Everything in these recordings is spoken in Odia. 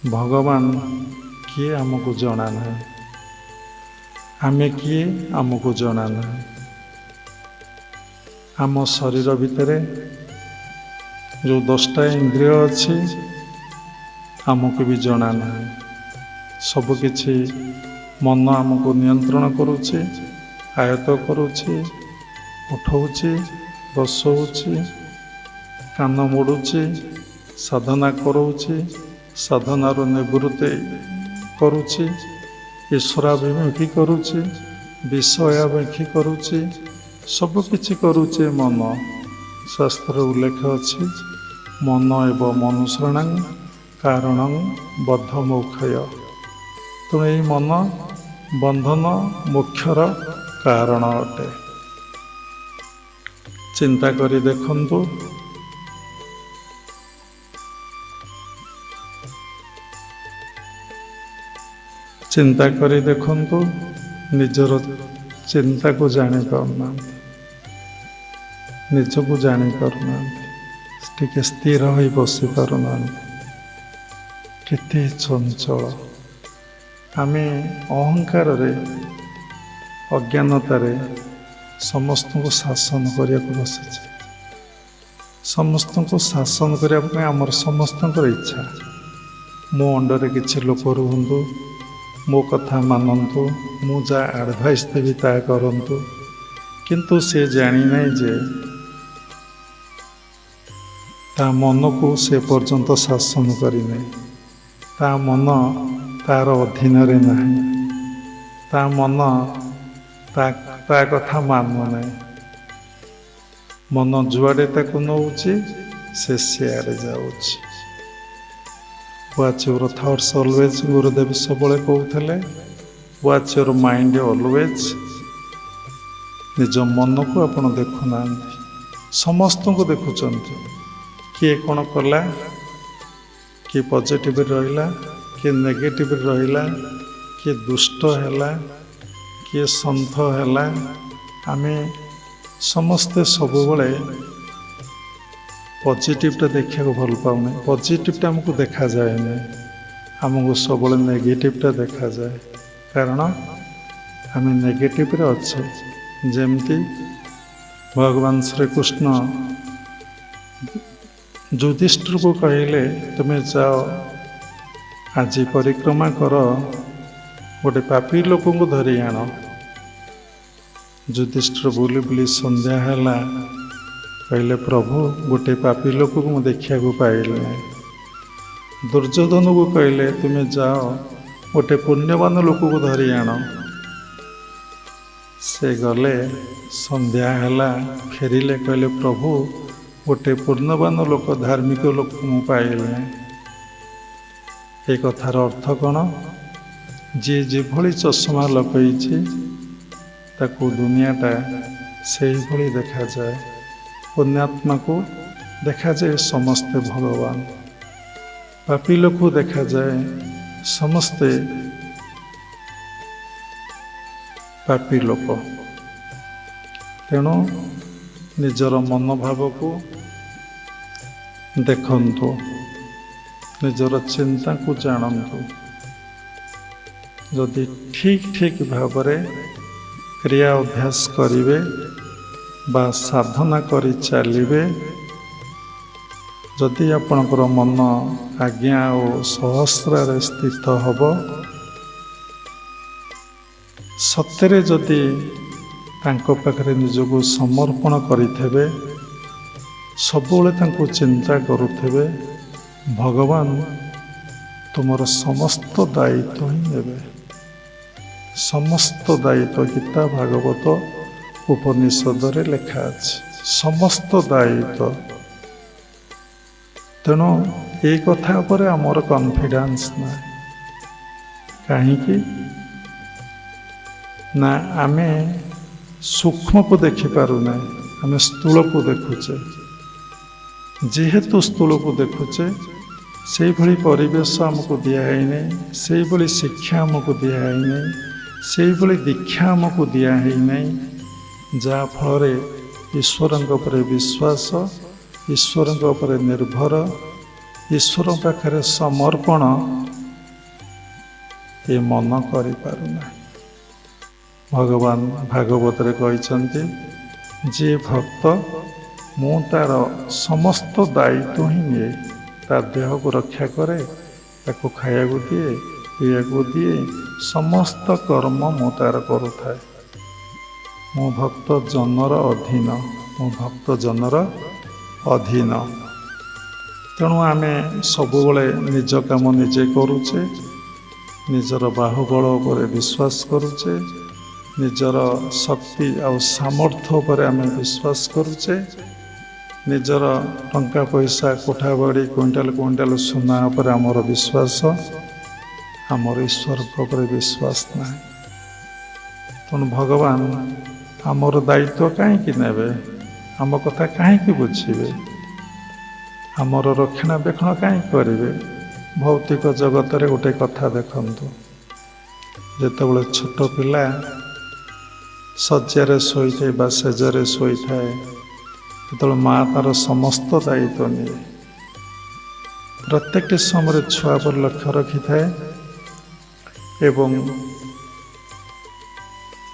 ଭଗବାନ କିଏ ଆମକୁ ଜଣା ନାହିଁ, ଆମେ କିଏ ଆମକୁ ଜଣା ନାହିଁ। ଆମ ଶରୀର ଭିତରେ ଯେଉଁ 10ଟା ଇନ୍ଦ୍ରିୟ ଅଛି ଆମକୁ ବି ଜଣା ନାହିଁ। ସବୁକିଛି ମନ ଆମକୁ ନିୟନ୍ତ୍ରଣ କରୁଛି, ଆୟତ୍ତ କରୁଛି, ଉଠଉଛି, ବସଉଛି, କାନ ମୋଡ଼ୁଛି, ସାଧନା କରଉଛି, ସାଧନାରୁ ନିବୃତ୍ତି କରୁଛି, ଈଶ୍ୱରାଭିମୁଖୀ କରୁଛି, ବିଷୟାଭିମୁଖୀ କରୁଛି, ସବୁକିଛି କରୁଛି ମନ। ଶାସ୍ତ୍ରରେ ଉଲ୍ଲେଖ ଅଛି, ମନ ଏବ ମନୁଷ୍ୟାଣାଂ କାରଣଂ ବଦ୍ଧମୋକ୍ଷୟ। ତେଣୁ ଏହି ମନ ବନ୍ଧନ ମୋକ୍ଷର କାରଣ ଅଟେ। ଚିନ୍ତା କରି ଦେଖନ୍ତୁ, ଚିନ୍ତା କରି ଦେଖନ୍ତୁ, ନିଜର ଚିନ୍ତାକୁ ଜାଣିପାରୁନାହାନ୍ତି, ନିଜକୁ ଜାଣିପାରୁନାହାନ୍ତି, ଟିକେ ସ୍ଥିର ହୋଇ ବସି ପାରୁନାହାନ୍ତି। କେତେ ଚଞ୍ଚଳ ଆମେ! ଅହଙ୍କାରରେ, ଅଜ୍ଞାନତାରେ ସମସ୍ତଙ୍କୁ ଶାସନ କରିବାକୁ ବସିଛେ। ସମସ୍ତଙ୍କୁ ଶାସନ କରିବା ପାଇଁ ଆମର ସମସ୍ତଙ୍କର ଇଚ୍ଛା। ମୋ ଅଣ୍ଡରେ କିଛି ଲୋକ ରୁହନ୍ତୁ, ମୋ କଥା ମାନନ୍ତୁ, ମୁଁ ଯାହା ଆଡ଼ଭାଇସ୍ ଦେବି ତାହା କରନ୍ତୁ। କିନ୍ତୁ ସେ ଜାଣିନାହିଁ ଯେ ତା ମନକୁ ସେ ପର୍ଯ୍ୟନ୍ତ ଶାସନ କରିନାହିଁ। ତା ମନ ତାର ଅଧୀନରେ ନାହିଁ। ତା ମନ ତା କଥା ମାନୁନାହିଁ। ମନ ଯୁଆଡ଼େ ତାକୁ ନେଉଛି ସେ ସିଆଡ଼େ ଯାଉଛି। ୱାଚ୍ ୟୁର ଥଟ୍ସ ଅଲୱେଜ୍, ଗୁରୁଦେବ ସବୁବେଳେ କହୁଥିଲେ, ୱାଚ୍ ୟୁର ମାଇଣ୍ଡ ଅଲୱେଜ୍। ନିଜ ମନକୁ ଆପଣ ଦେଖୁନାହାନ୍ତି, ସମସ୍ତଙ୍କୁ ଦେଖୁଛନ୍ତି। କିଏ କ'ଣ କଲା, କିଏ ପଜିଟିଭରେ ରହିଲା, କିଏ ନେଗେଟିଭରେ ରହିଲା, କିଏ ଦୁଷ୍ଟ ହେଲା, କିଏ ସନ୍ଥ ହେଲା। ଆମେ ସମସ୍ତେ ସବୁବେଳେ ପଜିଟିଭଟା ଦେଖିବାକୁ ଭଲ ପାଉନେ। ପଜିଟିଭଟା ଆମକୁ ଦେଖାଯାଏନି, ଆମକୁ ସବୁବେଳେ ନେଗେଟିଭଟା ଦେଖାଯାଏ। କାରଣ ଆମେ ନେଗେଟିଭରେ ଅଛେ। ଯେମିତି ଭଗବାନ ଶ୍ରୀକୃଷ୍ଣ ଯୁଧିଷ୍ଠିରକୁ କହିଲେ, ତୁମେ ଯାଅ ଆଜି ପରିକ୍ରମା କର, ଗୋଟେ ପାପୀ ଲୋକଙ୍କୁ ଧରି ଆଣ। ଯୁଧିଷ୍ଠିର ବୁଲି ବୁଲି ସନ୍ଧ୍ୟା ହେଲା, କହିଲେ, ପ୍ରଭୁ ଗୋଟେ ପାପୀ ଲୋକକୁ ମୁଁ ଦେଖିବାକୁ ପାଇଲି ନାହିଁ। ଦୁର୍ଯ୍ୟୋଧନକୁ କହିଲେ, ତୁମେ ଯାଅ ଗୋଟେ ପୁଣ୍ୟବାନ ଲୋକକୁ ଧରି ଆଣ। ସେ ଗଲେ, ସନ୍ଧ୍ୟା ହେଲା, ଫେରିଲେ, କହିଲେ, ପ୍ରଭୁ ଗୋଟେ ପୂର୍ଣ୍ଣବାନ ଲୋକ, ଧାର୍ମିକ ଲୋକକୁ ମୁଁ ପାଇଲି ନାହିଁ। ଏ କଥାର ଅର୍ଥ କ'ଣ? ଯିଏ ଯେଭଳି ଚଷମା ଲଗାଇଛି ତାକୁ ଦୁନିଆଟା ସେଇଭଳି ଦେଖାଯାଏ। ପୁଣ୍ୟାତ୍ମାକୁ ଦେଖାଯାଏ ସମସ୍ତେ ଭଗବାନ, ପାପୀ ଲୋକକୁ ଦେଖାଯାଏ ସମସ୍ତେ ପାପୀ ଲୋକ। ତେଣୁ ନିଜର ମନୋଭାବକୁ ଦେଖନ୍ତୁ, ନିଜର ଚିନ୍ତାକୁ ଜାଣନ୍ତୁ। ଯଦି ଠିକ୍ ଭାବରେ କ୍ରିୟା ଅଭ୍ୟାସ କରିବେ ବା ସାଧନା କରି ଚାଲିବେ, ଯଦି ଆପଣଙ୍କର ମନ ଆଜ୍ଞା ଓ ସହସ୍ରରେ ସ୍ଥିତ ହେବ, ସତ୍ୟରେ ଯଦି ତାଙ୍କ ପାଖରେ ନିଜକୁ ସମର୍ପଣ କରିଥିବେ, ସବୁବେଳେ ତାଙ୍କୁ ଚିନ୍ତା କରୁଥିବେ, ଭଗବାନ ତୁମର ସମସ୍ତ ଦାୟିତ୍ୱ ହିଁ ନେବେ। ସମସ୍ତ ଦାୟିତ୍ୱ ଗୀତା, ଭାଗବତ, ଉପନିଷଦରେ ଲେଖା ଅଛି, ସମସ୍ତ ଦାୟିତ୍ୱ। ତେଣୁ ଏଇ କଥା ଉପରେ ଆମର କନଫିଡେନ୍ସ ନାହିଁ। କାହିଁକି ନା ଆମେ ସୂକ୍ଷ୍ମକୁ ଦେଖିପାରୁନାହିଁ, ଆମେ ସ୍ଥୂଳକୁ ଦେଖୁଛେ। ଯେହେତୁ ସ୍ଥୂଳକୁ ଦେଖୁଛେ, ସେଇଭଳି ପରିବେଶ ଆମକୁ ଦିଆହେଇନାହିଁ, ସେଇଭଳି ଶିକ୍ଷା ଆମକୁ ଦିଆହେଇନାହିଁ, ସେଇଭଳି ଦୀକ୍ଷା ଆମକୁ ଦିଆହେଇନାହିଁ, ଯାହାଫଳରେ ଈଶ୍ୱରଙ୍କ ଉପରେ ବିଶ୍ୱାସ, ଈଶ୍ୱରଙ୍କ ଉପରେ ନିର୍ଭର, ଈଶ୍ୱର ପାଖରେ ସମର୍ପଣ ଏ ମନ କରିପାରୁନାହିଁ। ଭଗବାନ ଭାଗବତରେ କହିଛନ୍ତି, ଯିଏ ଭକ୍ତ ମୁଁ ତାର ସମସ୍ତ ଦାୟିତ୍ୱ ହିଁ ନିଏ। ତା ଦେହକୁ ରକ୍ଷା କରେ, ତାକୁ ଖାଇବାକୁ ଦିଏ, ପିଇବାକୁ ଦିଏ, ସମସ୍ତ କର୍ମ ମୁଁ ତାର କରୁଥାଏ। ମୁଁ ଭକ୍ତ ଜନର ଅଧୀନ, ମୁଁ ଭକ୍ତ ଜନର ଅଧୀନ। ତେଣୁ ଆମେ ସବୁବେଳେ ନିଜ କାମ ନିଜେ କରୁଛେ, ନିଜର ବାହୁବଳ ଉପରେ ବିଶ୍ୱାସ କରୁଛେ, ନିଜର ଶକ୍ତି ଆଉ ସାମର୍ଥ୍ୟ ଉପରେ ଆମେ ବିଶ୍ୱାସ କରୁଛେ, ନିଜର ଟଙ୍କା ପଇସା କୋଠା ବାଡ଼ି କୁଇଣ୍ଟାଲ କୁଇଣ୍ଟାଲ ସୁନା ଉପରେ ଆମର ବିଶ୍ୱାସ, ଆମର ଈଶ୍ୱରଙ୍କ ଉପରେ ବିଶ୍ୱାସ ନାହିଁ। ତେଣୁ ଭଗବାନ ଆମର ଦାୟିତ୍ୱ କାହିଁକି ନେବେ? ଆମ କଥା କାହିଁକି ବୁଝିବେ? ଆମର ରକ୍ଷଣାବେକ୍ଷଣ କାହିଁକି କରିବେ? ଭୌତିକ ଜଗତରେ ଗୋଟେ କଥା ଦେଖନ୍ତୁ, ଯେତେବେଳେ ଛୋଟ ପିଲା ଶଯ୍ୟାରେ ଶୋଇଥାଏ ବା ଶେଯରେ ଶୋଇଥାଏ, ଯେତେବେଳେ ମା ତାର ସମସ୍ତ ଦାୟିତ୍ୱ ନିଏ, ପ୍ରତ୍ୟେକଟି ସମୟରେ ଛୁଆ ଉପରେ ଲକ୍ଷ୍ୟ ରଖିଥାଏ ଏବଂ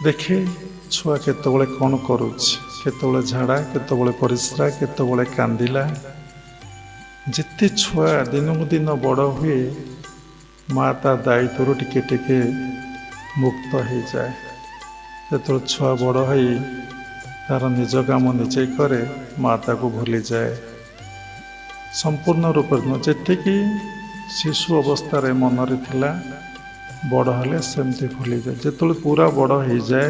ଦେଖେ ଛୁଆ କେତେବେଳେ କ'ଣ କରୁଛି, କେତେବେଳେ ଝାଡ଼ା, କେତେବେଳେ ପରିସ୍ରା, କେତେବେଳେ କାନ୍ଦିଲା। ଯେତେ ଛୁଆ ଦିନକୁ ଦିନ ବଡ଼ ହୁଏ, ମା ତା ଦାୟିତ୍ୱରୁ ଟିକେ ଟିକେ ମୁକ୍ତ ହେଇଯାଏ। ଯେତେବେଳେ ଛୁଆ ବଡ଼ ହୋଇ ତାର ନିଜ କାମ ନିଜେ କରେ, ମା ତାକୁ ଭୁଲିଯାଏ। ସମ୍ପୂର୍ଣ୍ଣ ରୂପରେ ନୁହେଁ, ଯେତିକି ଶିଶୁ ଅବସ୍ଥାରେ ମନରେ ଥିଲା, ବଡ଼ ହେଲେ ସେମିତି ଭୁଲିଯାଏ। ଯେତେବେଳେ ପୁରା ବଡ଼ ହେଇଯାଏ,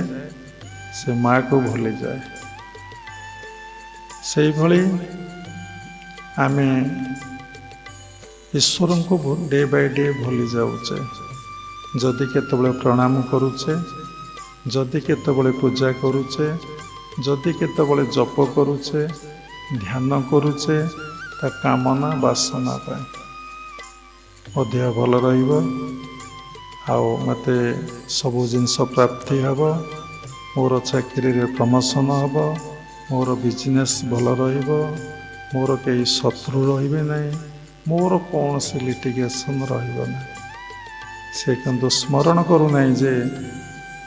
ସେ ମାଆକୁ ଭୁଲିଯାଏ। ସେଇଭଳି ଆମେ ଈଶ୍ୱରଙ୍କୁ ଡେ ବାଇ ଡେ ଭୁଲି ଯାଉଛେ। ଯଦି କେତେବେଳେ ପ୍ରଣାମ କରୁଛେ, ଯଦି କେତେବେଳେ ପୂଜା କରୁଛେ, ଯଦି କେତେବେଳେ ଜପ କରୁଛେ, ଧ୍ୟାନ କରୁଛେ, ତା କାମନା ବାସନା ପାଇଁ ମୋ ଦେହ ଭଲ ରହିବ, ଆଉ ମୋତେ ସବୁ ଜିନିଷ ପ୍ରାପ୍ତି ହେବ, ମୋର ଚାକିରିରେ ପ୍ରମୋସନ୍ ହେବ, ମୋର ବିଜନେସ୍ ଭଲ ରହିବ, ମୋର କେହି ଶତ୍ରୁ ରହିବେ ନାହିଁ, ମୋର କୌଣସି ଲିଟିଗେସନ୍ ରହିବ ନାହିଁ। ସେ କିନ୍ତୁ ସ୍ମରଣ କରୁନାହିଁ ଯେ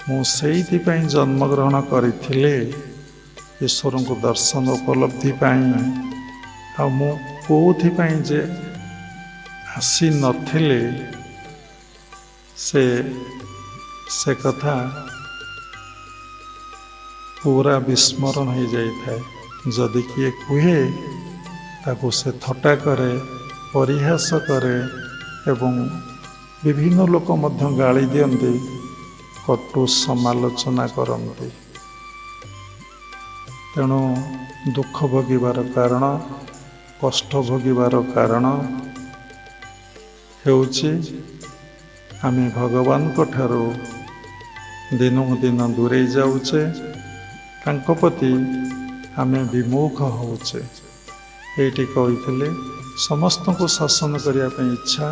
ମୁଁ ସେଇଥିପାଇଁ ଜନ୍ମଗ୍ରହଣ କରିଥିଲି, ଈଶ୍ୱରଙ୍କୁ ଦର୍ଶନ ଉପଲବ୍ଧି ପାଇଁ। ଆଉ ମୁଁ କେଉଁଥିପାଇଁ ଯେ ଆସିନଥିଲି, ସେ କଥା ପୁରା ବିସ୍ମରଣ ହେଇଯାଇଥାଏ। ଯଦି କିଏ କୁହେ, ତାକୁ ସେ ଥଟ୍ଟା କରେ, ପରିହାସ କରେ ଏବଂ ବିଭିନ୍ନ ଲୋକ ମଧ୍ୟ ଗାଳି ଦିଅନ୍ତି, କଟୁ ସମାଲୋଚନା କରନ୍ତି। ତେଣୁ ଦୁଃଖ ଭୋଗିବାର କାରଣ, କଷ୍ଟ ଭୋଗିବାର କାରଣ ହେଉଛି ଆମେ ଭଗବାନଙ୍କ ଠାରୁ ଦିନକୁ ଦିନ ଦୂରେଇ ଯାଉଛେ, ତାଙ୍କ ପ୍ରତି ଆମେ ବିମୁଖ ହେଉଛେ। ଏଇଠି କହିଥିଲେ, ସମସ୍ତଙ୍କୁ ଶାସନ କରିବା ପାଇଁ ଇଚ୍ଛା,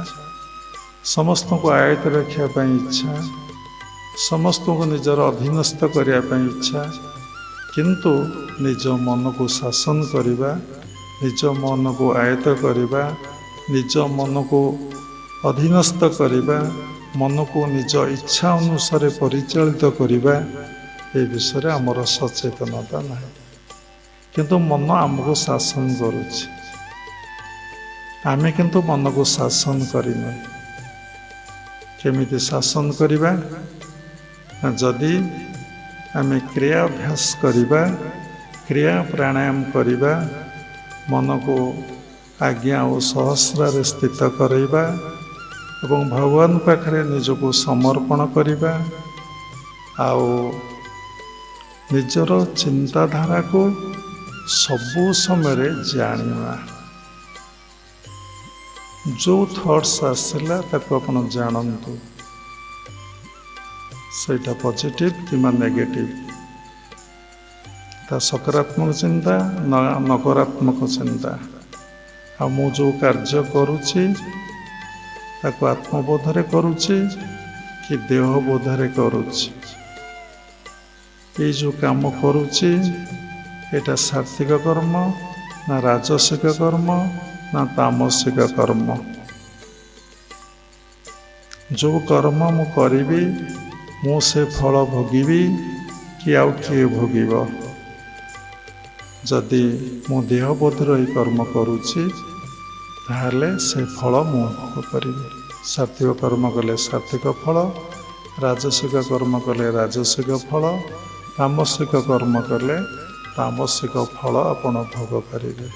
ସମସ୍ତଙ୍କୁ ଆୟତ୍ତ ରଖିବା ପାଇଁ ଇଚ୍ଛା, ସମସ୍ତଙ୍କୁ ନିଜର ଅଧୀନସ୍ଥ କରିବା ପାଇଁ ଇଚ୍ଛା, କିନ୍ତୁ ନିଜ ମନକୁ ଶାସନ କରିବା, ନିଜ ମନକୁ ଆୟତ୍ତ କରିବା, ନିଜ ମନକୁ ଅଧୀନସ୍ଥ କରିବା, ମନକୁ ନିଜ ଇଚ୍ଛା ଅନୁସାରେ ପରିଚାଳିତ କରିବା, ଏ ବିଷୟରେ ଆମର ସଚେତନତା ନାହିଁ। କିନ୍ତୁ ମନ ଆମକୁ ଶାସନ କରୁଛି, ଆମେ କିନ୍ତୁ ମନକୁ ଶାସନ କରିନୁ। କେମିତି ଶାସନ କରିବା? ଯଦି ଆମେ କ୍ରିୟା ଅଭ୍ୟାସ କରିବା, କ୍ରିୟା ପ୍ରାଣାୟାମ କରିବା, ମନକୁ ଆଜ୍ଞା ଓ ସହସ୍ରରେ ସ୍ଥିତ କରାଇବା ଏବଂ ଭଗବାନ ପାଖରେ ନିଜକୁ ସମର୍ପଣ କରିବା, ଆଉ ନିଜର ଚିନ୍ତାଧାରାକୁ ସବୁ ସମୟରେ ଜାଣିବା। ଯେଉଁ ଥଟ୍ସ ଆସିଲା ତାକୁ ଆପଣ ଜାଣନ୍ତୁ, ସେଇଟା ପଜିଟିଭ୍ କିମ୍ବା ନେଗେଟିଭ୍, ତା ସକାରାତ୍ମକ ଚିନ୍ତା ନା ନକାରାତ୍ମକ ଚିନ୍ତା। ଆଉ ମୁଁ ଯେଉଁ କାର୍ଯ୍ୟ କରୁଛି, ତାକୁ ଆତ୍ମବୋଧରେ କରୁଛି କି ଦେହବୋଧରେ କରୁଛି? ଏଇ ଯେଉଁ କାମ କରୁଛି, ଏଇଟା ସାତ୍ଵିକ କର୍ମ ନା ରାଜସିକ କର୍ମ ନା ତାମସିକ କର୍ମ? ଯେଉଁ କର୍ମ ମୁଁ କରିବି ମୁଁ ସେ ଫଳ ଭୋଗିବି କି ଆଉ କିଏ ଭୋଗିବ? ଯଦି ମୁଁ ଦେହବୋଧରେ ଏହି କର୍ମ କରୁଛି ତାହେଲେ ସେ ଫଳ ମୁଁ ଭୋଗ କରିବି। ସାତ୍ତ୍ୱିକ କର୍ମ କଲେ ସାତ୍ତ୍ୱିକ ଫଳ, ରାଜସିକ କର୍ମ କଲେ ରାଜସିକ ଫଳ, ତାମସିକ କର୍ମ କଲେ ତାମସିକ ଫଳ ଆପଣ ଭୋଗ କରିବେ।